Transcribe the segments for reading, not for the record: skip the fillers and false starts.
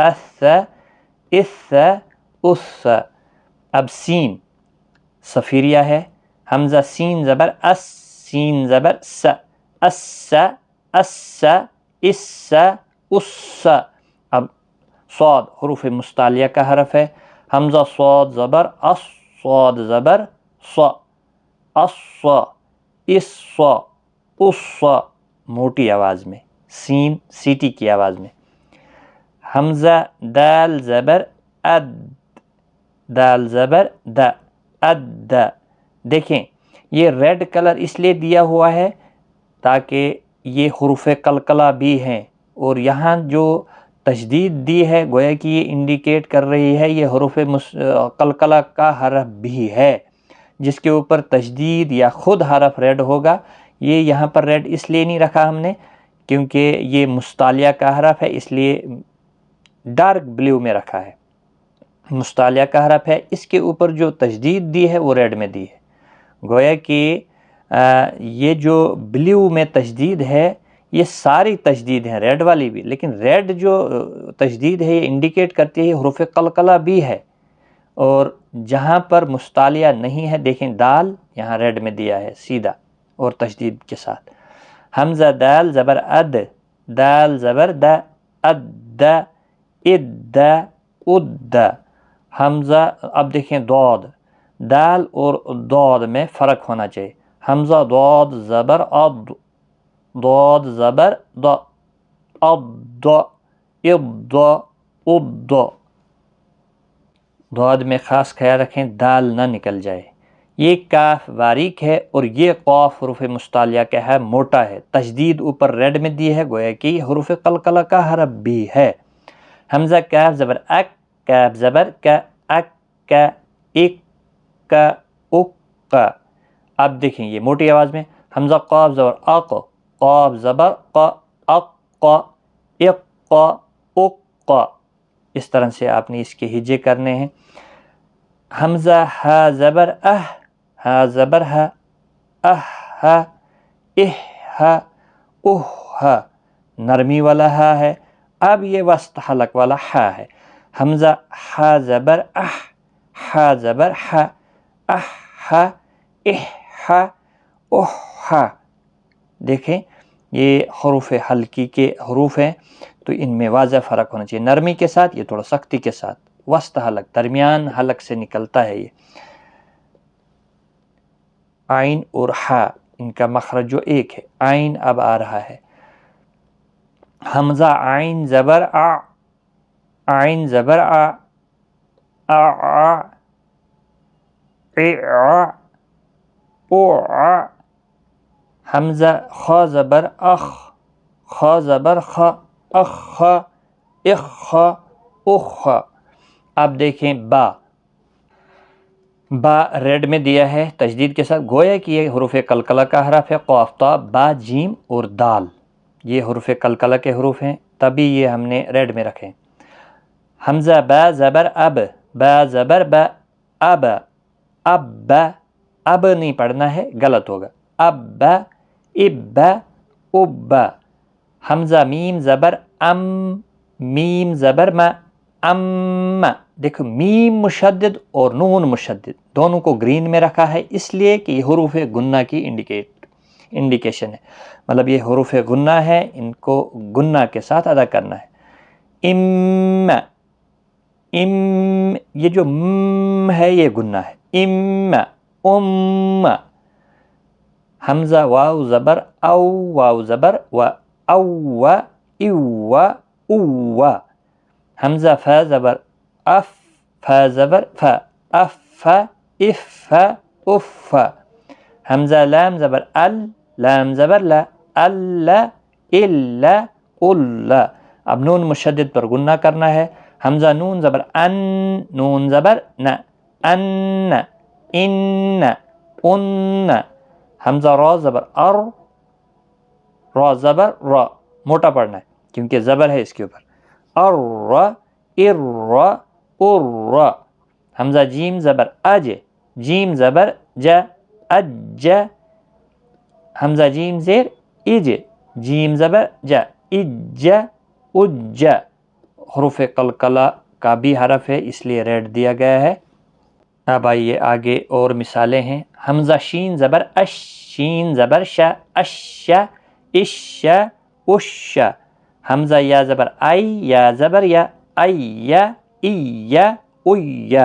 اث اث اس. اب سین صفیریہ ہے، حمزہ سین زبر اس، سین زبر س، اس اس اس اس. اب صاد حروف مستعلیہ کا حرف ہے، حمزہ صاد زبر اس، صاد زبر ص، اس اس اس، موٹی آواز میں، سین سیٹی کی آواز میں. حمزہ دال زبر اد، دال زبر د، اد. دیکھیں یہ ریڈ کلر اس لیے دیا ہوا ہے تاکہ یہ حروف قلقلہ بھی ہیں، اور یہاں جو تشدید دی ہے گویا کہ یہ انڈیکیٹ کر رہی ہے یہ حروف قلقلہ کا حرف بھی ہے، جس کے اوپر تشدید یا خود حرف ریڈ ہوگا. یہ یہاں پر ریڈ اس لیے نہیں رکھا ہم نے کیونکہ یہ مستعلیہ کا حرف ہے، اس لیے ڈارک بلیو میں رکھا ہے. مستعلیہ کا حرف ہے، اس کے اوپر جو تشدید دی ہے وہ ریڈ میں دی ہے. گویا کہ یہ جو بلیو میں تشدید ہے یہ ساری تشدید ہیں، ریڈ والی بھی، لیکن ریڈ جو تشدید ہے یہ انڈیکیٹ کرتی ہے حروف قلقلہ بھی ہے. اور جہاں پر مستعلیہ نہیں ہے، دیکھیں دال یہاں ریڈ میں دیا ہے سیدھا اور تشدید کے ساتھ. حمزہ دال زبر اد، دال زبر د، اد اد اد. حمزہ اب دیکھیں ضاد، دال اور ضاد میں فرق ہونا چاہیے. حمزہ ضاد زبر اد، ضاد زبر د، اد اد اد. ضاد میں خاص خیال رکھیں دال نہ نکل جائے. یہ کاف باریک ہے اور یہ قاف حروف مستعلیہ کا ہے، موٹا ہے، تشدید اوپر ریڈ میں دی ہے، گویا کہ یہ حروف قلقلہ کا حرف بھی ہے. حمزہ کاف زبر اک، کاف زبر کا، اک کا، اک کا، اک کا. اب دیکھیں یہ موٹی آواز میں. حمزہ قاف زبر اق، قاف زبر ق، اق ق، اق ق، اق ق. اس طرح سے آپ نے اس کے ہجے کرنے ہیں. حمزہ ہا زبر اہ، ہا زبر ہا، اہ ہا، اہ ہا، اہ ہا. نرمی والا ہا ہے. اب یہ وسط حلق والا ہا ہے. حمزہ ہا زبر اہ، ہا زبر ہا، اہ ہا، اہ ہا، اہ ہا. دیکھیں یہ حروف حلقی کے حروف ہیں تو ان میں واضح فرق ہونا چاہیے، نرمی کے ساتھ، یہ تھوڑا سختی کے ساتھ. وسط حلق، درمیان حلق سے نکلتا ہے یہ. عین اور ہا ان کا مخرج جو ایک ہے، عین اب آ رہا ہے. حمزہ عین زبر آ، عین زبر آ، آ آ، اے آ، او آ. حمزہ خا زبر اخ، خا زبر خ، اخ خ، اخ خ، اخ خ. اب دیکھیں با، با ریڈ میں دیا ہے تشدید کے ساتھ، گویا کہ یہ حروف قلقلہ کا حرف ہے. قاف تا با جیم اور دال یہ حروف قلقلہ کے حروف ہیں، تبھی یہ ہم نے ریڈ میں رکھے. حمزہ با زبر اب، با زبر با، اب، اب با، اب نہیں پڑھنا ہے غلط ہوگا، اب با، اب با، اب با. حمزہ میم زبر ام، میم زبر ما، ام. دیکھو میم مشدد اور نون مشدد دونوں کو گرین میں رکھا ہے اس لیے کہ یہ حروف گنہ کی انڈیکیشن ہے، مطلب یہ حروف گنہ ہے، ان کو گنہ کے ساتھ ادا کرنا ہے. ام، ام، یہ جو م ہے یہ گنہ ہے. ام، ام. حمزہ واو زبر او، واو زبر و، او، او، او. حمزہ فا زبر اف، فا زبر فا، اف، اف، اف. حمزہ لام زبر ال، لام زبر لا، ال، ال، ال. اب نون مشدد پر گنہ کرنا ہے. حمزہ نون زبر ان، نون زبر ن، ان، ان، ان. حمزہ را زبر ار، را زبر را، موٹا پڑھنا ہے کیونکہ زبر ہے اس کے اوپر. ار، ار، ار. حمزہ جیم زبر اج، جیم زبر ج، اج. حمزہ جیم زیر اج، جیم زبر ج، اج، اج. حروف قلقلہ کا بھی حرف ہے، اس لیے ریڈ دیا گیا ہے۔ اب آئیے آگے اور مثالیں ہیں۔ حمزہ شین زبر اش، شین زبر ش، اش اش اش۔ حمزہ یا زبر آئی، یا زبر یا، ای ای ای۔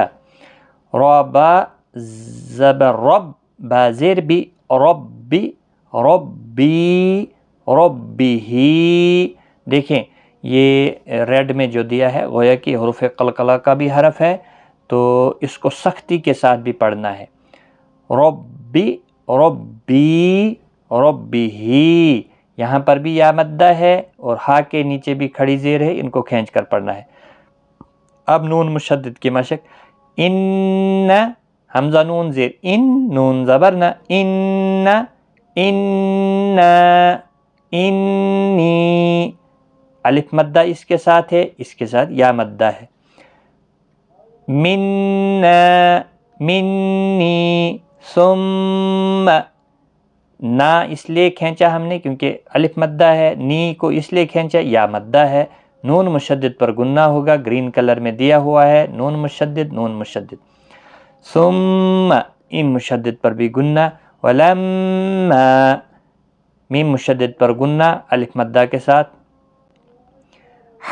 را با زبر رب، با زیر بی، ربی ربی ربی۔ دیکھیں یہ ریڈ میں جو دیا ہے گویا کہ حروف قلقلہ کا بھی حرف ہے، تو اس کو سختی کے ساتھ بھی پڑھنا ہے۔ ربی ربی ربی، یہاں پر بھی یا مدہ ہے اور ہا کے نیچے بھی کھڑی زیر ہے، ان کو کھینچ کر پڑھنا ہے۔ اب نون مشدد کی مشق۔ ان، حمزہ نون زیر، ان، نون زبر نہ، ان ان انی، الف مدہ اس کے ساتھ ہے، اس کے ساتھ یا مدہ ہے۔ من منی، ثم، نا اس لیے کھینچا ہم نے کیونکہ الف مدہ ہے، نی کو اس لیے کھینچا یا مدہ ہے۔ نون مشدد پر گنہ ہوگا، گرین کلر میں دیا ہوا ہے، نون مشدد نون مشدد۔ ثم، ام مشدد پر بھی گنہ، ولما، میم مشدد پر گنہ الف مدہ کے ساتھ۔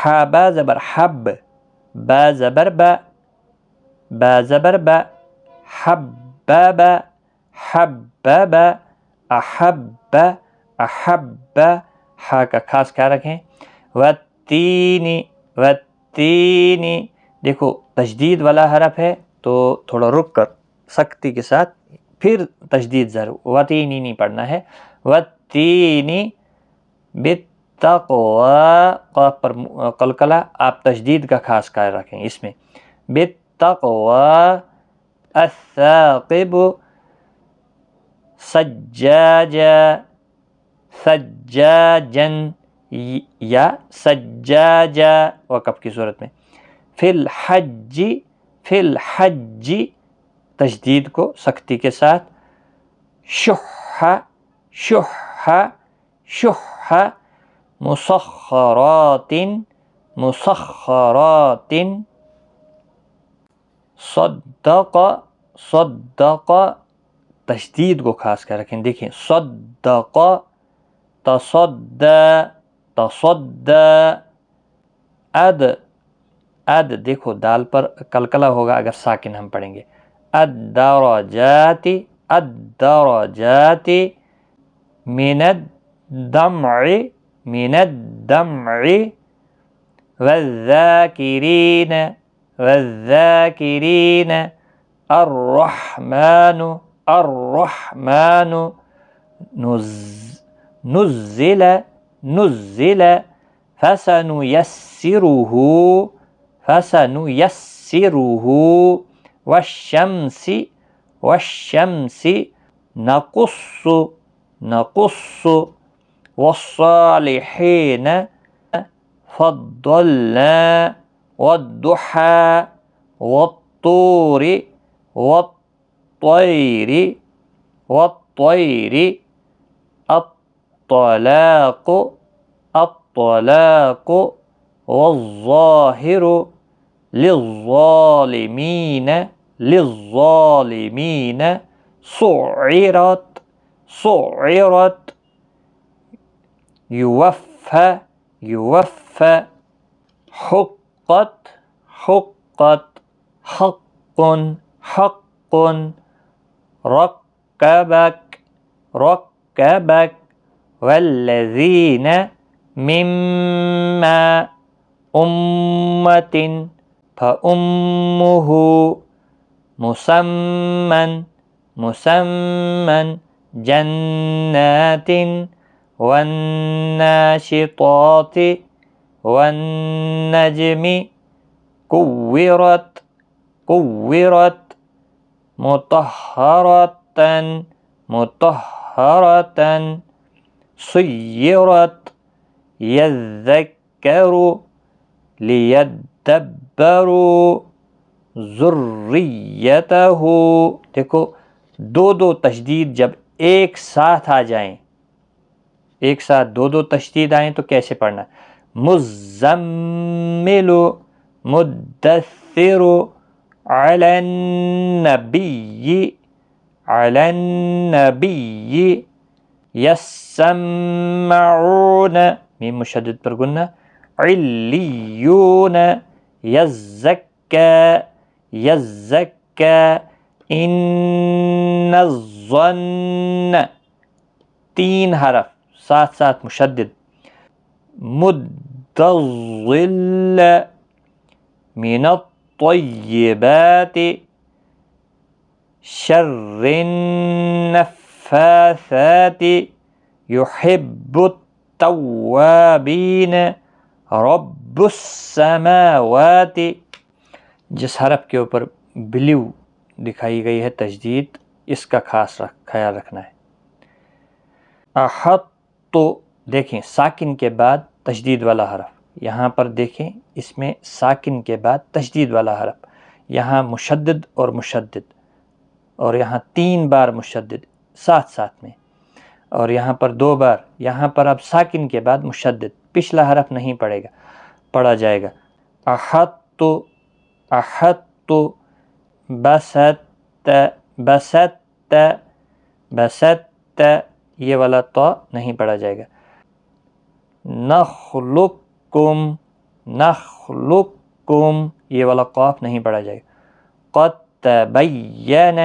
حابا زبر حب، با زبر با، با زبر با، حبب حبب، احب احب، ہا کا خاص خیال رکھیں۔ والتین والتین، دیکھو تشدید والا حرف ہے تو تھوڑا رک کر سختی کے ساتھ پھر تشدید ضرور، وتینی نہیں پڑھنا ہے۔ والتین بالتقوی، قاف پر قلقلہ، آپ تشدید کا خاص خیال رکھیں اس میں۔ بالتقوی، الثاقب، سجاجا سجاجن یا سجاجا وقف کی صورت میں۔ فی الحج، فی الحج، تشدید کو سختی کے ساتھ۔ شح شح شح، مسخرات مسخرات۔ صدق صدق، تشدید کو خاص کر رکھیں، دیکھیں صدق، تصدى تصدى۔ اد اد، دیکھو دال پر قلقلہ ہوگا اگر ساکن ہم پڑھیں گے۔ الدرجات الدرجات، من الدمع من الدمع، والذاكرين والذاكرين، الرحمن الرحمن، نزل نزل، فسنيسره فسنيسره، والشمس والشمس، نقص نقص، والصالحين فضلنا، والضحى والطور والطير والطير، الطلاق الطلاق، والظاهر للظالمين للظالمين، سعرت سعرت، يوفى يوفى، حقت حقت، حق حق، ركبك ركبك، والذين مما أمة فأمه، مسمى مسمى، جنات، والناشطات والنجم، كورت كورت، مطهرة مطهرة، سيرت، يذكر ليدبروا، ذریته۔ دیکھو دو دو تشدید جب ایک ساتھ آ جائیں، ایک ساتھ دو دو تشدید آئیں تو کیسے پڑھنا ہے؟ مزمل مدثر علی النبی یسمعون میم مشدد پر گنہ علیون یزکا ان الظن 3 حرف ساتھ ساتھ مشدد مد الظل من الطیبات شر النفاثات يحب التوابین رب السماوات. جس حرف کے اوپر بلیو دکھائی گئی ہے تشدید، اس کا خاص خیال رکھنا ہے. احط دیکھیں ساکن کے بعد تشدید والا حرف، یہاں پر دیکھیں اس میں ساکن کے بعد تشدید والا حرف، یہاں مشدد اور مشدد، اور یہاں 3 بار مشدد ساتھ ساتھ میں، اور یہاں پر 2 بار. یہاں پر اب ساکن کے بعد مشدد، پچھلا حرف نہیں پڑھا جائے گا. احط بسط یہ والا تو نہیں پڑھا جائے گا. نخلقکم یہ والا قاف نہیں پڑھا جائے گا. قد تبین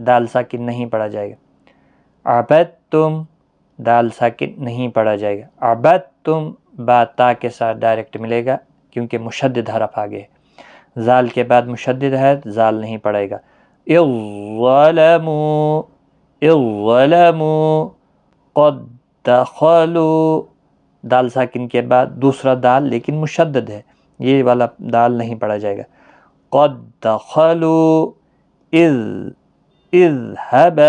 دال ساکن نہیں پڑھا جائے گا. عبدتم دال ساکن نہیں پڑھا جائے گا. عبدتم با تا کے ساتھ ڈائریکٹ ملے گا کیونکہ مشدد حرف آگے ہے. زال کے بعد مشدد ہے، زال نہیں پڑھے گا. اظلموا قد دخلوا دال ساکن کے بعد دوسرا دال لیکن مشدد ہے، یہ والا دال نہیں پڑھا جائے گا. قد دخلوا اذهب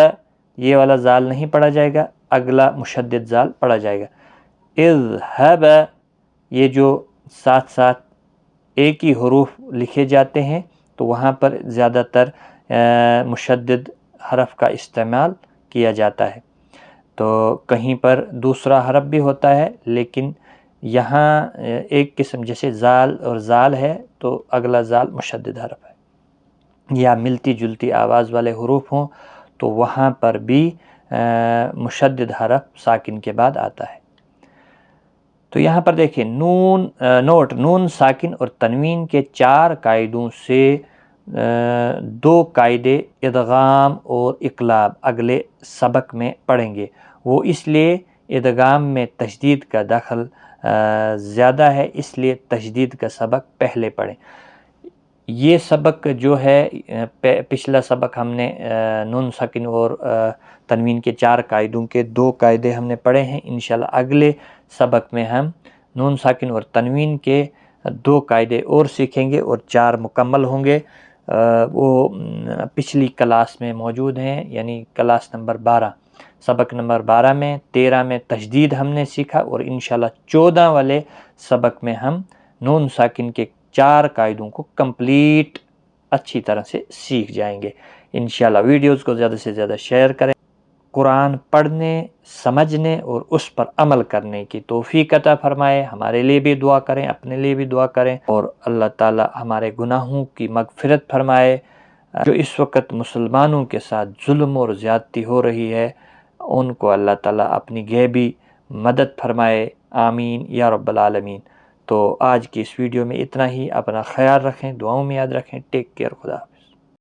یہ والا زال نہیں پڑھا جائے گا، اگلا مشدد زال پڑھا جائے گا. اذهب یہ جو ساتھ ساتھ ایک ہی حروف لکھے جاتے ہیں تو وہاں پر زیادہ تر مشدد حرف کا استعمال کیا جاتا ہے. تو کہیں پر دوسرا حرف بھی ہوتا ہے، لیکن یہاں ایک قسم جیسے زال اور زال ہے تو اگلا زال مشدد حرف ہے، یا ملتی جلتی آواز والے حروف ہوں تو وہاں پر بھی مشدد حرف ساکن کے بعد آتا ہے. تو یہاں پر دیکھیں نون ساکن اور تنوین کے 4 قاعدوں سے 2 قاعدے ادغام اور اقلاب اگلے سبق میں پڑھیں گے. وہ اس لیے ادغام میں تشدید کا دخل زیادہ ہے، اس لیے تشدید کا سبق پہلے پڑھیں. یہ سبق جو ہے پچھلا سبق ہم نے نون ساکن اور تنوین کے 4 قاعدوں کے 2 قاعدے ہم نے پڑھے ہیں. انشاءاللہ اگلے سبق میں ہم نون ساکن اور تنوین کے 2 قاعدے اور سیکھیں گے اور 4 مکمل ہوں گے. وہ پچھلی کلاس میں موجود ہیں، یعنی کلاس نمبر 12 سبق نمبر 12 میں 13 میں تشدید ہم نے سیکھا، اور انشاءاللہ 14 والے سبق میں ہم نون ساکن کے 4 قاعدوں کو کمپلیٹ اچھی طرح سے سیکھ جائیں گے انشاءاللہ. ویڈیوز کو زیادہ سے زیادہ شیئر کریں. قرآن پڑھنے، سمجھنے اور اس پر عمل کرنے کی توفیق عطا فرمائے. ہمارے لیے بھی دعا کریں، اپنے لیے بھی دعا کریں، اور اللہ تعالی ہمارے گناہوں کی مغفرت فرمائے. جو اس وقت مسلمانوں کے ساتھ ظلم اور زیادتی ہو رہی ہے ان کو اللہ تعالی اپنی غیبی مدد فرمائے. آمین یا رب العالمین. تو آج کی اس ویڈیو میں اتنا ہی. اپنا خیال رکھیں، دعاؤں میں یاد رکھیں. Take care. خدا.